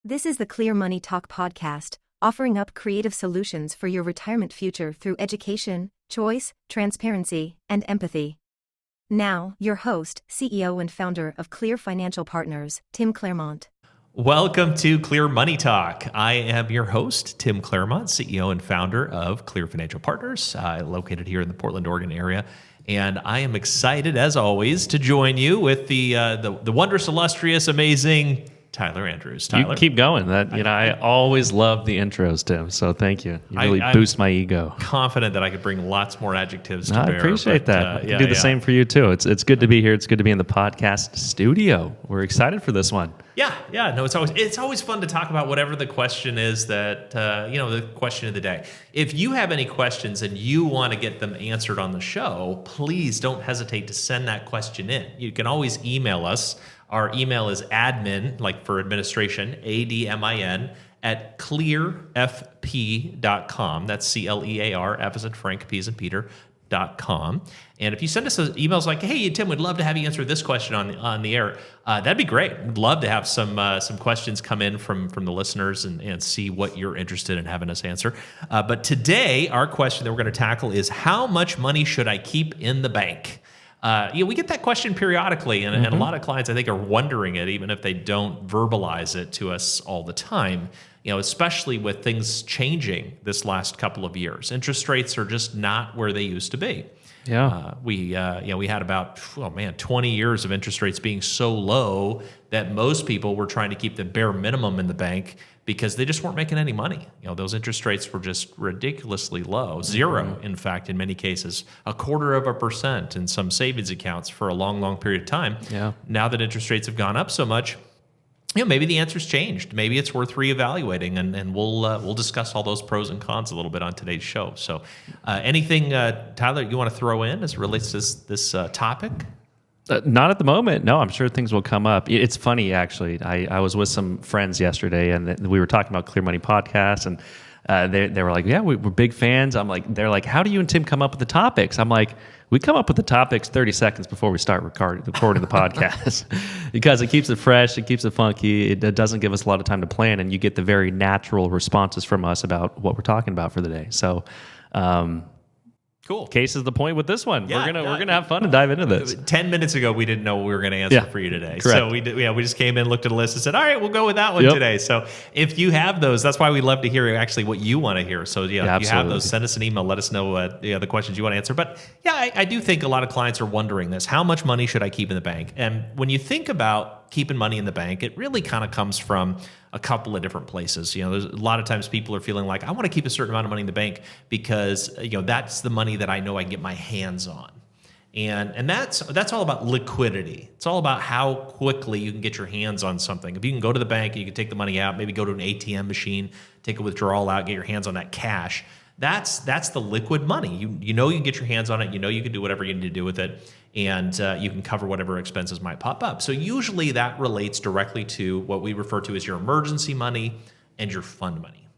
This is the Clear Money Talk podcast, offering up creative solutions for your retirement future through education, choice, transparency, and empathy. Now, your host, CEO and founder of Clear Financial Partners, Tim Claremont. Welcome to Clear Money Talk. I am your host, Tim Claremont, CEO and founder of Clear Financial Partners, located here in the Portland, Oregon area. And I am excited, as always, to join you with the wondrous, illustrious, amazing Tyler Andrews. Tyler, you can keep going. I always love the intros, Tim. So thank you. You really boost my ego. Confident that I could bring lots more adjectives to bear. I appreciate that. I can do the same for you too. It's good to be here. It's good to be in the podcast studio. We're excited for this one. Yeah. No, it's always fun to talk about whatever the question is that the question of the day. If you have any questions and you want to get them answered on the show, please don't hesitate to send that question in. You can always email us. Our email is admin, like for administration, ADMIN, at clearfp.com. That's CLEAR, F as in Frank, P as in Peter.com. And if you send us emails like, hey, Tim, we'd love to have you answer this question on the air, that'd be great. We'd love to have some questions come in from the listeners and see what you're interested in having us answer. But today, our question that we're going to tackle is, how much money should I keep in the bank? We get that question periodically, and a lot of clients, I think, are wondering it, even if they don't verbalize it to us all the time. Especially with things changing this last couple of years, interest rates are just not where they used to be. Yeah, we had about 20 years of interest rates being so low that most people were trying to keep the bare minimum in the bank because they just weren't making any money. Those interest rates were just ridiculously low, zero, in fact, in many cases, 0.25% in some savings accounts for a long, long period of time. Yeah. Now that interest rates have gone up so much, maybe the answer's changed. Maybe it's worth reevaluating, and we'll discuss all those pros and cons a little bit on today's show. So, anything, Tyler, you want to throw in as it relates to this topic? Not at the moment. No, I'm sure things will come up. It's funny, actually. I was with some friends yesterday, and we were talking about Clear Money Podcast, and they were like, yeah, we're big fans. They're like, how do you and Tim come up with the topics? I'm like, we come up with the topics 30 seconds before we start recording the podcast because it keeps it fresh, it keeps it funky, it doesn't give us a lot of time to plan, and you get the very natural responses from us about what we're talking about for the day. So, cool. Case is the point with this one. Yeah, we're gonna have fun and dive into this. 10 minutes ago, we didn't know what we were going to answer for you today. Correct. So we just came in, looked at a list, and said, all right, we'll go with that one today. So if you have those, that's why we love to hear actually what you want to hear. So if you have those, send us an email, let us know the questions you want to answer. But I do think a lot of clients are wondering this: how much money should I keep in the bank? And when you think about keeping money in the bank, it really kind of comes from a couple of different places. There's a lot of times people are feeling like, I want to keep a certain amount of money in the bank because that's the money that I know I can get my hands on. And that's all about liquidity. It's all about how quickly you can get your hands on something. If you can go to the bank and you can take the money out, maybe go to an ATM machine, take a withdrawal out, get your hands on that cash. That's the liquid money. You know you can get your hands on it. You know you can do whatever you need to do with it, and you can cover whatever expenses might pop up. So usually that relates directly to what we refer to as your emergency money and your fund money.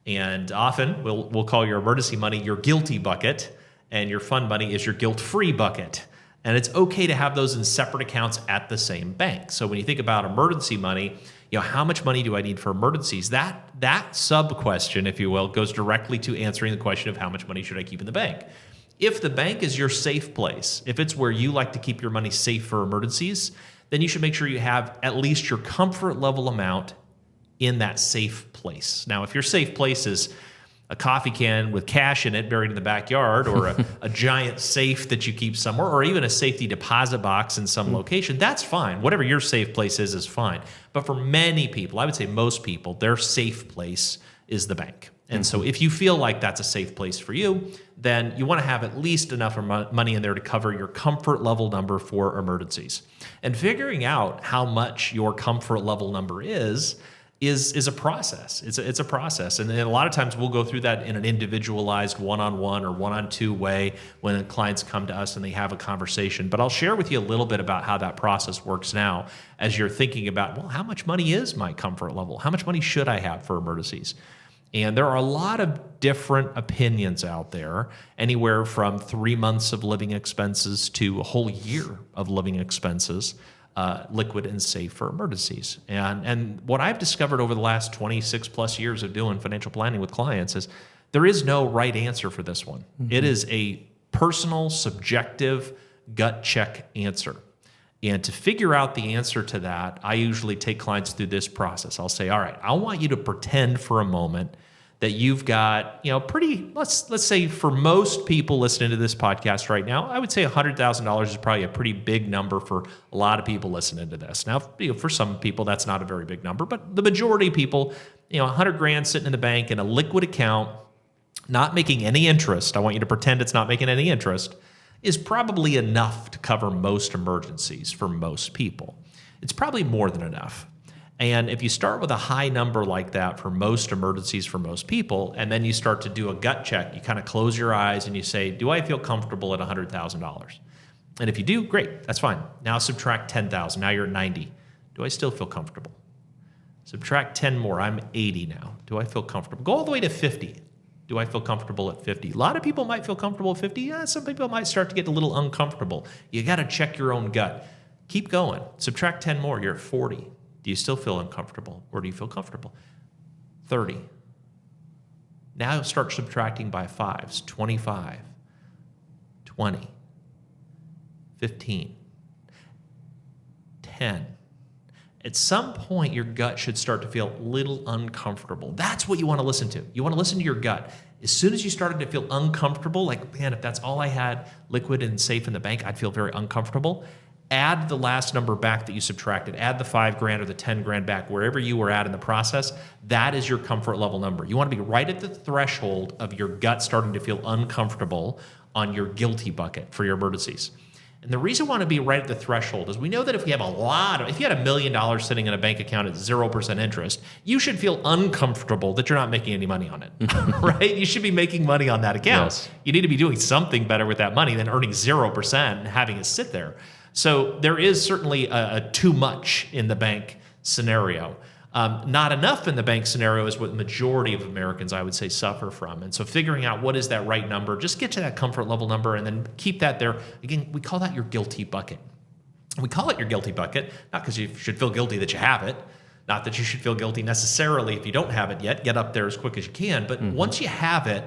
And often we'll call your emergency money your guilty bucket, and your fund money is your guilt-free bucket. And it's okay to have those in separate accounts at the same bank. So when you think about emergency money, how much money do I need for emergencies? That sub-question, if you will, goes directly to answering the question of how much money should I keep in the bank. If the bank is your safe place, if it's where you like to keep your money safe for emergencies, then you should make sure you have at least your comfort level amount in that safe place. Now, if your safe place is a coffee can with cash in it buried in the backyard, or a giant safe that you keep somewhere, or even a safety deposit box in some location, that's fine. Whatever your safe place is fine. But for many people, I would say most people, their safe place is the bank. And so if you feel like that's a safe place for you, then you want to have at least enough money in there to cover your comfort level number for emergencies. And figuring out how much your comfort level number is a process. It's a process. And a lot of times we'll go through that in an individualized one-on-one or one-on-two way when clients come to us and they have a conversation. But I'll share with you a little bit about how that process works now as you're thinking about, well, how much money is my comfort level? How much money should I have for emergencies? And there are a lot of different opinions out there, anywhere from 3 months of living expenses to a whole year of living expenses. liquid and safe for emergencies. And what I've discovered over the last 26 plus years of doing financial planning with clients is there is no right answer for this one. Mm-hmm. It is a personal, subjective, gut check answer. And to figure out the answer to that, I usually take clients through this process. I'll say, all right, I want you to pretend for a moment that you've got, let's say for most people listening to this podcast right now, I would say $100,000 is probably a pretty big number for a lot of people listening to this. Now, for some people, that's not a very big number, but the majority of people, 100 grand sitting in the bank in a liquid account, not making any interest. I want you to pretend it's not making any interest, is probably enough to cover most emergencies for most people. It's probably more than enough. And if you start with a high number like that for most emergencies for most people, and then you start to do a gut check, you kind of close your eyes and you say, do I feel comfortable at $100,000? And if you do, great, that's fine. Now subtract 10,000, now you're at 90. Do I still feel comfortable? Subtract 10 more, I'm 80 now. Do I feel comfortable? Go all the way to 50. Do I feel comfortable at 50? A lot of people might feel comfortable at 50. Yeah, some people might start to get a little uncomfortable. You got to check your own gut. Keep going. Subtract 10 more, you're at 40. Do you still feel uncomfortable, or do you feel comfortable? 30. Now start subtracting by fives. 25, 20, 15, 10. At some point, your gut should start to feel a little uncomfortable. That's what you want to listen to. You want to listen to your gut. As soon as you started to feel uncomfortable, like, man, if that's all I had, liquid and safe in the bank, I'd feel very uncomfortable. Add the last number back that you subtracted. Add the 5 grand or the 10 grand back, wherever you were at in the process. That is your comfort level number. You want to be right at the threshold of your gut starting to feel uncomfortable on your guilty bucket for your emergencies. And the reason we want to be right at the threshold is we know that if you had $1 million sitting in a bank account at 0% interest, you should feel uncomfortable that you're not making any money on it, right? You should be making money on that account. Yes. You need to be doing something better with that money than earning 0% and having it sit there. So there is certainly a too much in the bank scenario. Not enough in the bank scenario is what the majority of Americans, I would say, suffer from. And so figuring out what is that right number, just get to that comfort level number and then keep that there. Again, we call that your guilty bucket. We call it your guilty bucket, not because you should feel guilty that you have it, not that you should feel guilty necessarily if you don't have it yet, get up there as quick as you can. But once you have it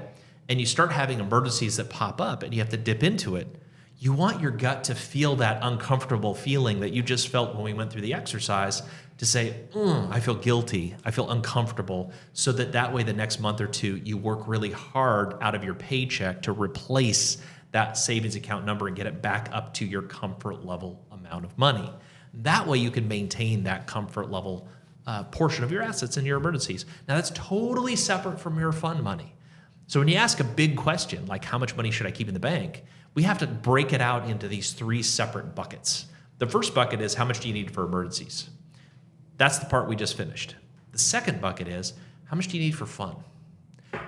and you start having emergencies that pop up and you have to dip into it, you want your gut to feel that uncomfortable feeling that you just felt when we went through the exercise to say, I feel guilty, I feel uncomfortable, so that way the next month or two, you work really hard out of your paycheck to replace that savings account number and get it back up to your comfort level amount of money. That way you can maintain that comfort level portion of your assets in your emergencies. Now that's totally separate from your fund money. So when you ask a big question, like how much money should I keep in the bank, we have to break it out into these 3 separate buckets. The first bucket is how much do you need for emergencies? That's the part we just finished. The second bucket is how much do you need for fun?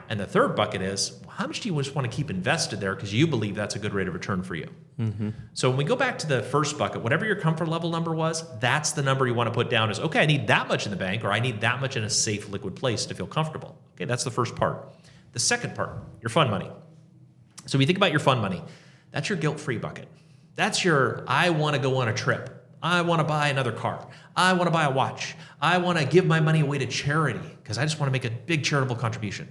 And the third bucket is how much do you just want to keep invested there because you believe that's a good rate of return for you? Mm-hmm. So when we go back to the first bucket, whatever your comfort level number was, that's the number you want to put down is, okay, I need that much in the bank or I need that much in a safe liquid place to feel comfortable. Okay, that's the first part. The second part, your fun money. So when you think about your fun money, that's your guilt-free bucket. That's your, I want to go on a trip. I want to buy another car. I want to buy a watch. I want to give my money away to charity because I just want to make a big charitable contribution.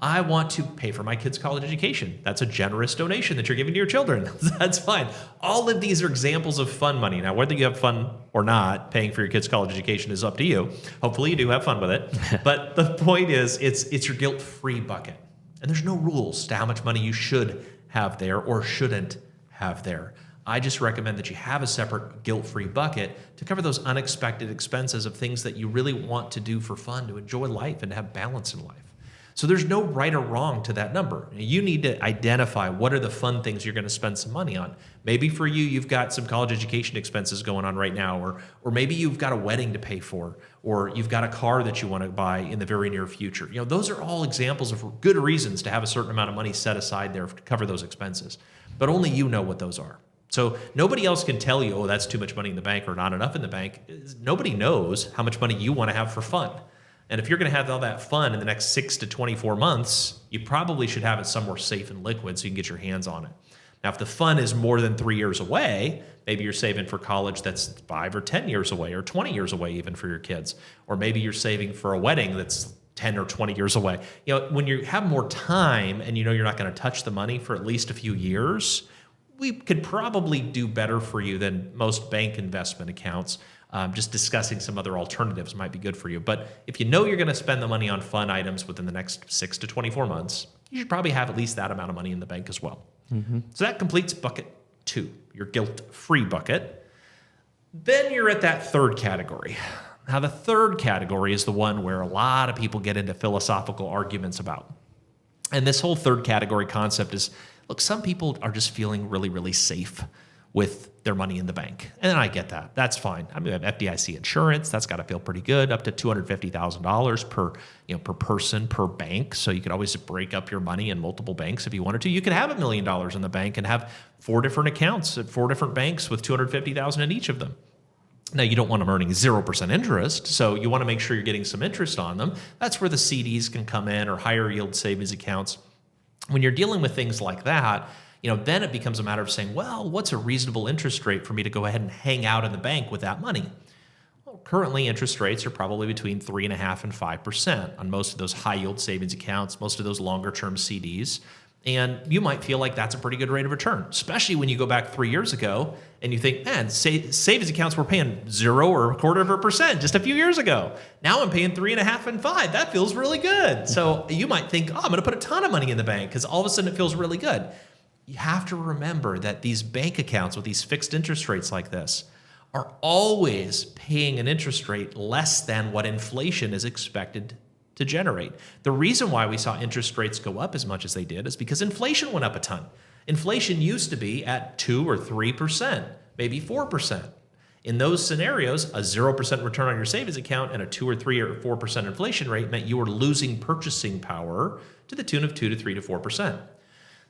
I want to pay for my kids' college education. That's a generous donation that you're giving to your children. That's fine. All of these are examples of fun money. Now, whether you have fun or not, paying for your kids' college education is up to you. Hopefully you do have fun with it. But the point is, it's your guilt-free bucket. And there's no rules to how much money you should have there or shouldn't have there. I just recommend that you have a separate guilt-free bucket to cover those unexpected expenses of things that you really want to do for fun, to enjoy life and to have balance in life. So there's no right or wrong to that number. You need to identify what are the fun things you're going to spend some money on. Maybe for you, you've got some college education expenses going on right now, or maybe you've got a wedding to pay for, or you've got a car that you want to buy in the very near future. Those are all examples of good reasons to have a certain amount of money set aside there to cover those expenses. But only you know what those are. So nobody else can tell you, oh, that's too much money in the bank or not enough in the bank. Nobody knows how much money you want to have for fun. And if you're going to have all that fun in the next 6 to 24 months, you probably should have it somewhere safe and liquid so you can get your hands on it. Now, if the fund is more than 3 years away, maybe you're saving for college that's 5 or 10 years away, or 20 years away even for your kids. Or maybe you're saving for a wedding that's 10 or 20 years away. When you have more time and you're not going to touch the money for at least a few years, we could probably do better for you than most bank investment accounts. Just discussing some other alternatives might be good for you. But if you know you're going to spend the money on fun items within the next 6 to 24 months, you should probably have at least that amount of money in the bank as well. Mm-hmm. So that completes bucket 2, your guilt-free bucket. Then you're at that third category. Now, the third category is the one where a lot of people get into philosophical arguments about. And this whole third category concept is, look, some people are just feeling really, really safe with their money in the bank. And I get that. That's fine. I mean, we have FDIC insurance. That's got to feel pretty good, up to $250,000 per person per bank. So you could always break up your money in multiple banks if you wanted to. You could have $1 million in the bank and have 4 different accounts at 4 different banks with $250,000 in each of them. Now, you don't want them earning 0% interest, so you want to make sure you're getting some interest on them. That's where the CDs can come in, or higher yield savings accounts. When you're dealing with things like that, then it becomes a matter of saying, well, what's a reasonable interest rate for me to go ahead and hang out in the bank with that money? Well, currently, interest rates are probably between 3.5% and 5% on most of those high yield savings accounts, most of those longer term CDs. And you might feel like that's a pretty good rate of return, especially when you go back 3 years ago and you think, man, savings accounts were paying 0 or 0.25% just a few years ago. Now I'm paying 3.5% and 5%. That feels really good. So you might think, I'm going to put a ton of money in the bank because all of a sudden it feels really good. You have to remember that these bank accounts with these fixed interest rates like this are always paying an interest rate less than what inflation is expected to generate. The reason why we saw interest rates go up as much as they did is because inflation went up a ton. Inflation used to be at 2 or 3%, maybe 4%. In those scenarios, a 0% return on your savings account and a 2 or 3 or 4% inflation rate meant you were losing purchasing power to the tune of 2 to 3 to 4%.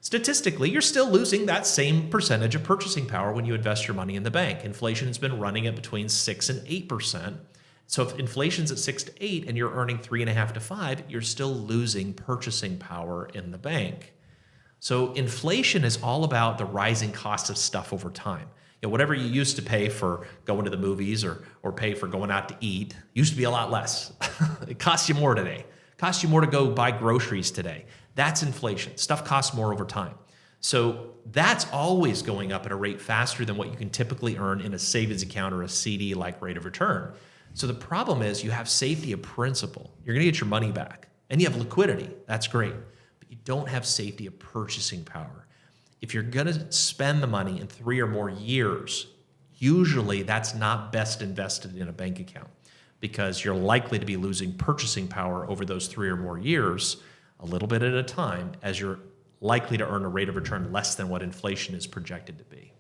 Statistically, you're still losing that same percentage of purchasing power when you invest your money in the bank. Inflation has been running at between 6 and 8%. So if inflation's at 6 to 8 and you're earning 3.5 to 5, you're still losing purchasing power in the bank. So inflation is all about the rising cost of stuff over time. Whatever you used to pay for going to the movies or pay for going out to eat used to be a lot less. It costs you more today. It costs you more to go buy groceries today. That's inflation. Stuff costs more over time. So that's always going up at a rate faster than what you can typically earn in a savings account or a CD-like rate of return. So the problem is you have safety of principal. You're going to get your money back. And you have liquidity. That's great. But you don't have safety of purchasing power. If you're going to spend the money in 3 or more years, usually that's not best invested in a bank account because you're likely to be losing purchasing power over those 3 or more years, a little bit at a time, as you're likely to earn a rate of return less than what inflation is projected to be.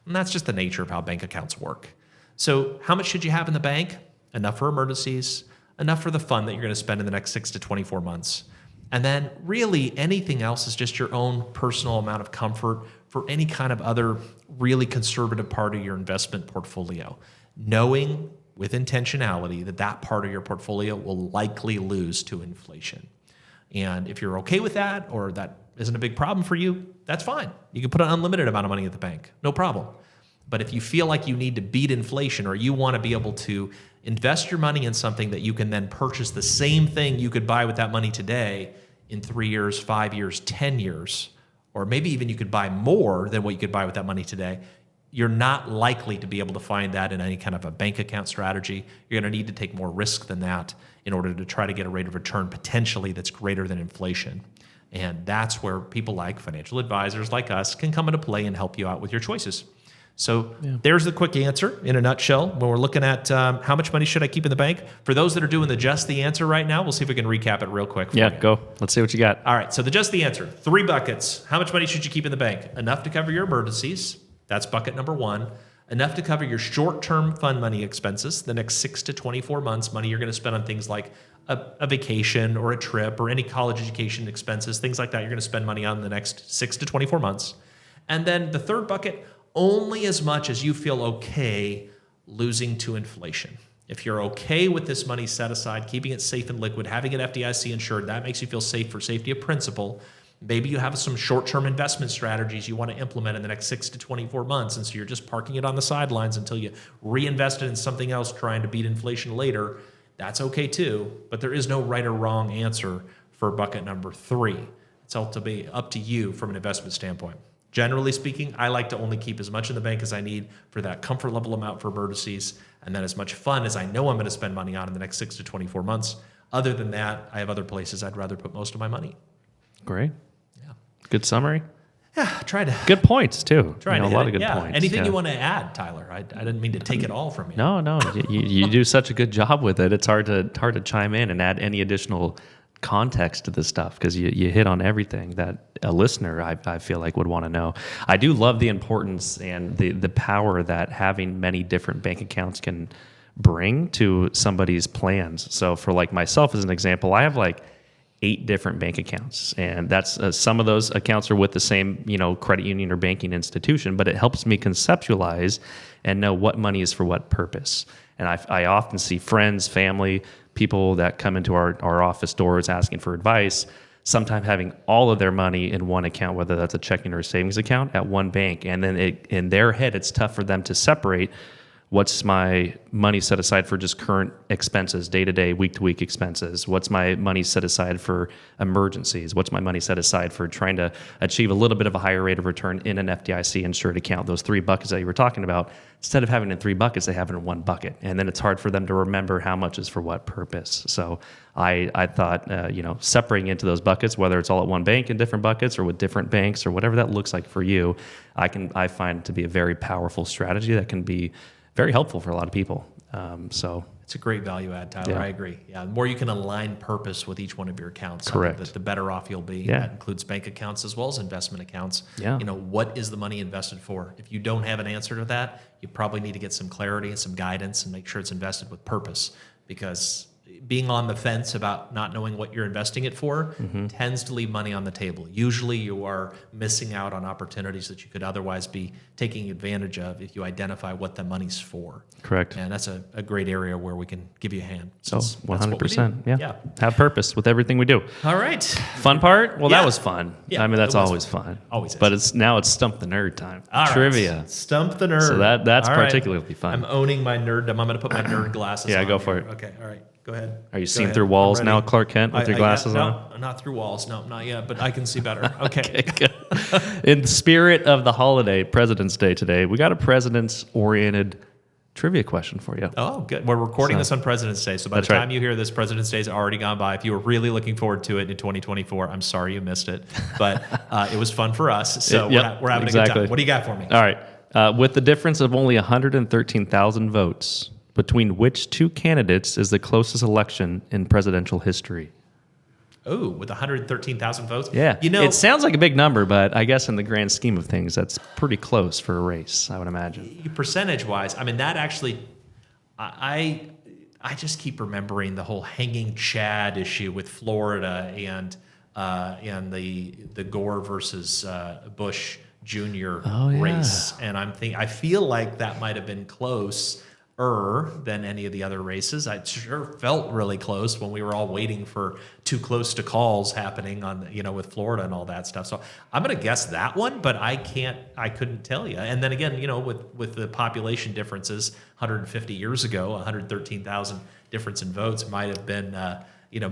And that's just the nature of how bank accounts work. So how much should you have in the bank? Enough for emergencies, enough for the fun that you're going to spend in the next 6 to 24 months. And then really anything else is just your own personal amount of comfort for any kind of other really conservative part of your investment portfolio, knowing with intentionality that that part of your portfolio will likely lose to inflation. And if you're okay with that, or that isn't a big problem for you, that's fine. You can put an unlimited amount of money at the bank, no problem. But if you feel like you need to beat inflation, or you want to be able to invest your money in something that you can then purchase the same thing you could buy with that money today in 3 years, 5 years, 10 years, or maybe even you could buy more than what you could buy with that money today, you're not likely to be able to find that in any kind of a bank account strategy. You're going to need to take more risk than that in order to try to get a rate of return potentially that's greater than inflation. And that's where people like financial advisors like us can come into play and help you out with your choices. So There's the quick answer in a nutshell. When we're looking at how much money should I keep in the bank, for those that are doing the just the answer right now, we'll see if we can recap it real quick. Go. Let's see what you got. All right. So the just the answer, 3 buckets. How much money should you keep in the bank? Enough to cover your emergencies. That's bucket number 1. Enough to cover your short-term fund money expenses, the next 6 to 24 months, money you're going to spend on things like a vacation or a trip or any college education expenses, things like that you're going to spend money on in the next 6 to 24 months. And then the third bucket, only as much as you feel okay losing to inflation. If you're okay with this money set aside, keeping it safe and liquid, having it FDIC insured, that makes you feel safe for safety of principal, Maybe you have some short-term investment strategies you want to implement in the next 6 to 24 months, and so you're just parking it on the sidelines until you reinvest it in something else trying to beat inflation later. That's okay too, but there is no right or wrong answer for bucket number 3. It's up to you from an investment standpoint. Generally speaking, I like to only keep as much in the bank as I need for that comfort level amount for emergencies, and then as much fun as I know I'm going to spend money on in the next 6 to 24 months. Other than that, I have other places I'd rather put most of my money. Great. Yeah. Good summary. Yeah, try to. Good points too. A lot of good points. Anything you want to add, Tyler? I didn't mean to take it all from you. No. You do such a good job with it. It's hard to chime in and add any additional context to this stuff because you hit on everything that a listener I feel like would want to know. I do love the importance and the power that having many different bank accounts can bring to somebody's plans. So for like myself as an example, I have like 8 different bank accounts, and that's some of those accounts are with the same credit union or banking institution, but it helps me conceptualize and know what money is for what purpose. And I often see friends, family, people that come into our office doors asking for advice, sometimes having all of their money in one account, whether that's a checking or a savings account at one bank. And then in their head, it's tough for them to separate what's my money set aside for just current expenses, day-to-day, week-to-week expenses? What's my money set aside for emergencies? What's my money set aside for trying to achieve a little bit of a higher rate of return in an FDIC insured account? Those 3 buckets that you were talking about, instead of having it in 3 buckets, they have it in 1 bucket. And then it's hard for them to remember how much is for what purpose. So I thought, separating into those buckets, whether it's all at one bank in different buckets or with different banks or whatever that looks like for you, I find to be a very powerful strategy that can be very helpful for a lot of people. It's a great value add, Tyler. Yeah. I agree. Yeah, the more you can align purpose with each one of your accounts, correct, the better off you'll be. Yeah. That includes bank accounts as well as investment accounts. Yeah. What is the money invested for? If you don't have an answer to that, you probably need to get some clarity and some guidance and make sure it's invested with purpose, because being on the fence about not knowing what you're investing it for tends to leave money on the table. Usually you are missing out on opportunities that you could otherwise be taking advantage of if you identify what the money's for. Correct. And that's a great area where we can give you a hand. So 100%. Yeah. Have purpose with everything we do. All right. Fun part? Well, Yeah. that was fun. Yeah, I mean, that's it was always fun. Always is. But now it's Stump the Nerd time. All right. Trivia. Stump the nerd. So that's All right. particularly fun. I'm owning my nerddom. I'm going to put my nerd glasses on. Yeah, go for it. Okay. All right. Go ahead. Are you Go seeing ahead. through walls I'm now, ready. Clark Kent, with your glasses on? No, not through walls. No, not yet, but I can see better. Okay. Okay, good. In the spirit of the holiday, President's Day today, we got a president's-oriented trivia question for you. Oh, good. We're recording this on President's Day, so by the time you hear this, President's Day is already gone by. If you were really looking forward to it in 2024, I'm sorry you missed it, but it was fun for us, so we're having a good time. What do you got for me? All right. With the difference of only 113,000 votes, between which 2 candidates is the closest election in presidential history? Oh, with 113,000 votes? Yeah. It sounds like a big number, but I guess in the grand scheme of things, that's pretty close for a race, I would imagine. Percentage-wise, I mean, that actually, I just keep remembering the whole hanging Chad issue with Florida and the Gore versus Bush Jr. race. And I feel like that might have been closer than any of the other races. I sure felt really close when we were all waiting for too close to calls happening on, with Florida and all that stuff. So I'm going to guess that one, but I couldn't tell you. And then again, with the population differences, 150 years ago, 113,000 difference in votes might have been,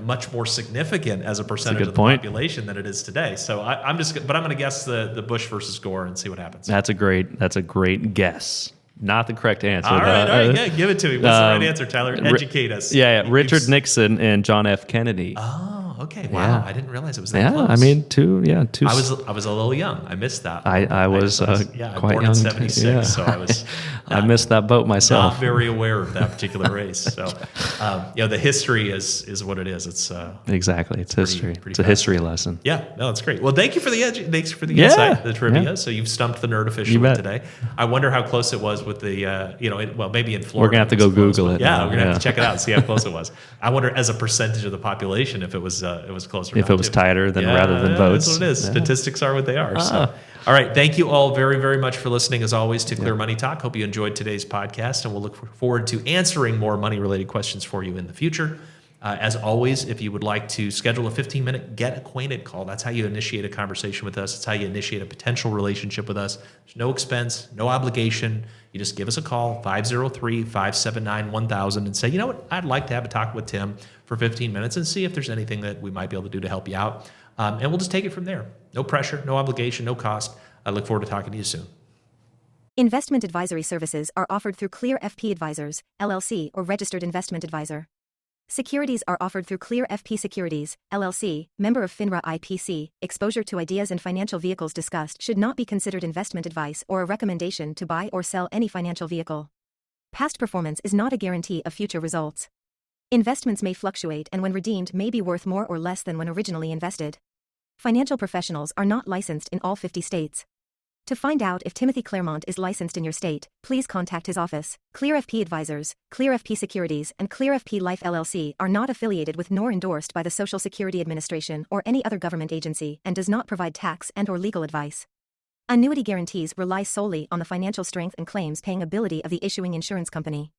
much more significant as a percentage of the population than it is today. So I'm going to guess the Bush versus Gore and see what happens. That's a great guess. Not the correct answer. All right, yeah, give it to me. What's the right answer, Tyler? Educate us. Yeah, Richard Nixon and John F. Kennedy. Oh, okay. Wow, Yeah. I didn't realize it was that close. I mean, two. I was a little young. I missed that. I was quite quite born young. in '76, Yeah. so I was. I missed that boat myself. Not very aware of that particular race. So, the history is what it is. It's exactly. It's history. pretty It's a history lesson. Yeah, no, it's great. Well, thank you for the insight, the trivia. Yeah. So you've stumped the nerd officially today. I wonder how close it was with the maybe in Florida. We're gonna have to go Google it. Yeah, we're gonna have to check it out and see how close it was. I wonder, as a percentage of the population, if it was closer. If it was tighter than rather than votes. That's what it is. Yeah. Statistics are what they are. So. All right. Thank you all very, very much for listening, as always, to Clear Money Talk. Hope you enjoyed today's podcast, and we'll look forward to answering more money-related questions for you in the future. As always, if you would like to schedule a 15-minute Get Acquainted call, that's how you initiate a conversation with us. It's how you initiate a potential relationship with us. There's no expense, no obligation. You just give us a call, 503-579-1000, and say, you know what, I'd like to have a talk with Tim for 15 minutes and see if there's anything that we might be able to do to help you out. And we'll just take it from there. No pressure, no obligation, no cost. I look forward to talking to you soon. Investment advisory services are offered through Clear FP Advisors, LLC, or Registered Investment Advisor. Securities are offered through Clear FP Securities, LLC, member of FINRA IPC. Exposure to ideas and financial vehicles discussed should not be considered investment advice or a recommendation to buy or sell any financial vehicle. Past performance is not a guarantee of future results. Investments may fluctuate and when redeemed may be worth more or less than when originally invested. Financial professionals are not licensed in all 50 states. To find out if Timothy Claremont is licensed in your state, please contact his office. Clear FP Advisors, Clear FP Securities, and Clear FP Life LLC are not affiliated with nor endorsed by the Social Security Administration or any other government agency and does not provide tax and/or legal advice. Annuity guarantees rely solely on the financial strength and claims-paying ability of the issuing insurance company.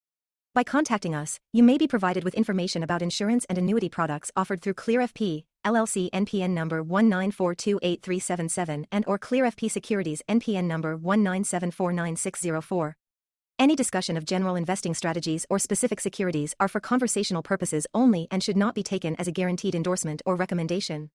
By contacting us, you may be provided with information about insurance and annuity products offered through Clear FP, LLC NPN number 194283777 and or Clear FP Securities NPN number 197499604. Any discussion of general investing strategies or specific securities are for conversational purposes only and should not be taken as a guaranteed endorsement or recommendation.